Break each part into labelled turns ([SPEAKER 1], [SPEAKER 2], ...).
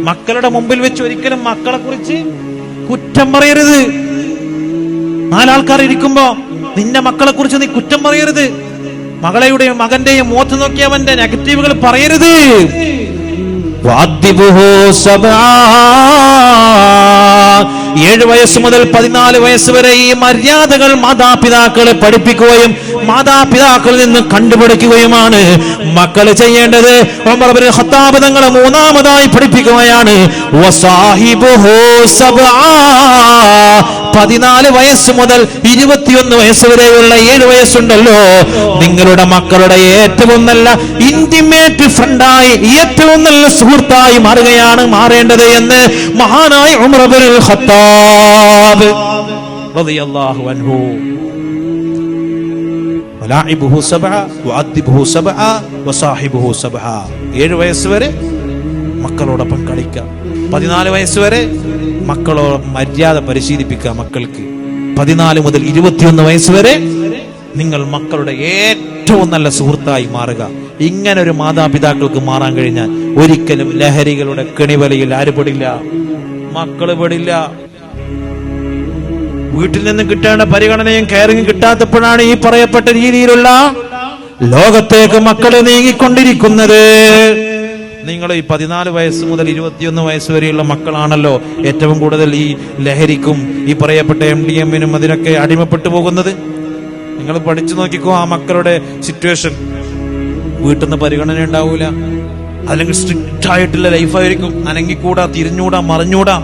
[SPEAKER 1] മക്കളുടെ മുമ്പിൽ വെച്ച് ഒരിക്കലും മക്കളെ കുറിച്ച് കുറ്റം പറയരുത്. നാലാൾക്കാർ ഇരിക്കുമ്പോ നിന്റെ മക്കളെ കുറിച്ച് നീ കുറ്റം പറയരുത്. മകളെയുടെയും മകന്റെയും മുഖത്ത് നോക്കി അവന്റെ നെഗറ്റീവുകൾ പറയരുത്. 7 വയസ്സ് മുതൽ 14 വയസ്സ് വരെ ഈ മര്യാദകൾ മാതാപിതാക്കളെ പഠിപ്പിക്കുകയും മാതാപിതാക്കളിൽ നിന്ന് കണ്ടുപിടിക്കുകയുമാണ് മക്കൾ ചെയ്യേണ്ടത്. ഉമർ ഇബ്നുൽ ഖത്താബ് തങ്ങൾ മൂന്നാമതായി പഠിപ്പിക്കുകയാണ് 14 വയസ്സ് മുതൽ 21 വയസ്സ് വരെയുള്ള 7 വയസ്സുണ്ടല്ലോ, നിങ്ങളുടെ മക്കളുടെ ഏറ്റവും നല്ല ഇന്റിമേറ്റ് ഫ്രണ്ടായി, ഏറ്റവും നല്ല സുഹൃത്തായി മാറേണ്ടത് എന്ന് മഹാനായ ഉമർ ഇബ്നുൽ ഖത്താബ് റളിയല്ലാഹു അൻഹു. വലാഇബുഹു സബ്അ വഅദ്ദിബുഹു സബ്അ വസാഹിബുഹു സബ്അ. 7 വയസ്സ് വരെ മക്കളോടൊപ്പം കളിക്കുക. 14 വയസ്സ് വരെ മക്കളോട് മര്യാദ പരിശീലിപ്പിക്കുക മക്കൾക്ക്. 14 മുതൽ 21 വയസ്സ് വരെ നിങ്ങൾ മക്കളുടെ ഏറ്റവും നല്ല സുഹൃത്തായി മാറുക. ഇങ്ങനൊരു മാതാപിതാക്കൾക്ക് മാറാൻ കഴിഞ്ഞാൽ ഒരിക്കലും ലഹരികളുടെ കെണിവലയിൽ ആര് പെടില്ല, മക്കള് പെടില്ല. വീട്ടിൽ നിന്ന് കിട്ടേണ്ട പരിഗണനയും കെയറിങ്ങും കിട്ടാത്തപ്പോഴാണ് ഈ പറയപ്പെട്ട രീതിയിലുള്ള ലോകത്തേക്ക് മക്കള് നീങ്ങിക്കൊണ്ടിരിക്കുന്നത്. നിങ്ങൾ ഈ 14 വയസ്സ് മുതൽ 21 വയസ്സ് വരെയുള്ള മക്കളാണല്ലോ ഏറ്റവും കൂടുതൽ ഈ ലഹരിക്കും ഈ പറയപ്പെട്ട MDMനും അതിനൊക്കെ അടിമപ്പെട്ടു പോകുന്നത്. നിങ്ങൾ പഠിച്ചു നോക്കിക്കോ ആ മക്കളുടെ സിറ്റുവേഷൻ. വീട്ടിൽ നിന്ന് പരിഗണന ഉണ്ടാവൂല, അല്ലെങ്കിൽ സ്ട്രിക്റ്റ് ആയിട്ടുള്ള ലൈഫായിരിക്കും. അനങ്ങിക്കൂടാ, തിരിഞ്ഞൂടാ, മറിഞ്ഞൂടാ.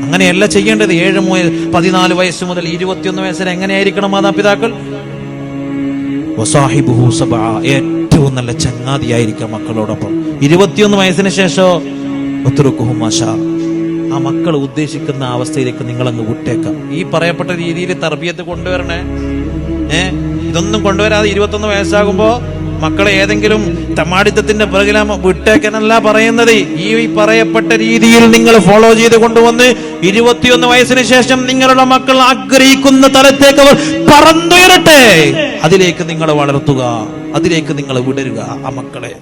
[SPEAKER 1] അങ്ങനെയല്ല ചെയ്യേണ്ടത്. 14 വയസ്സ് മുതൽ 21 വയസ്സ് വരെ എങ്ങനെയായിരിക്കണം മാതാപിതാക്കൾ? വസാഹിബുഹു സബ്അ, ഏറ്റവും നല്ല ചങ്ങാതിയായിരിക്കാം മക്കളോടൊപ്പം. 21 വയസ്സിന് ശേഷം ഉത്റുകുഹു മാഷാ, ആ മക്കൾ ഉദ്ദേശിക്കുന്ന അവസ്ഥയിലേക്ക് നിങ്ങൾ അങ്ങ് വിട്ടേക്കാം. ഈ പറയപ്പെട്ട രീതിയിൽ തർബിയത്ത് കൊണ്ടുവരണേ. ഇതൊന്നും കൊണ്ടുവരാതെ 21 വയസ്സാകുമ്പോ മക്കളെ ഏതെങ്കിലും തമാടിത്തത്തിന്റെ പിറകിൽ വിട്ടേക്കാനല്ല പറയുന്നത്. ഈ പറയപ്പെട്ട രീതിയിൽ നിങ്ങൾ ഫോളോ ചെയ്ത് കൊണ്ടുവന്ന് 21 വയസ്സിന് ശേഷം നിങ്ങളുടെ മക്കൾ ആഗ്രഹിക്കുന്ന തലത്തേക്ക് അവർ പറന്നുയരട്ടെ. അതിലേക്ക് നിങ്ങൾ വളർത്തുക, അതിലേക്ക് നിങ്ങൾ വിടരുക ആ മക്കളെ.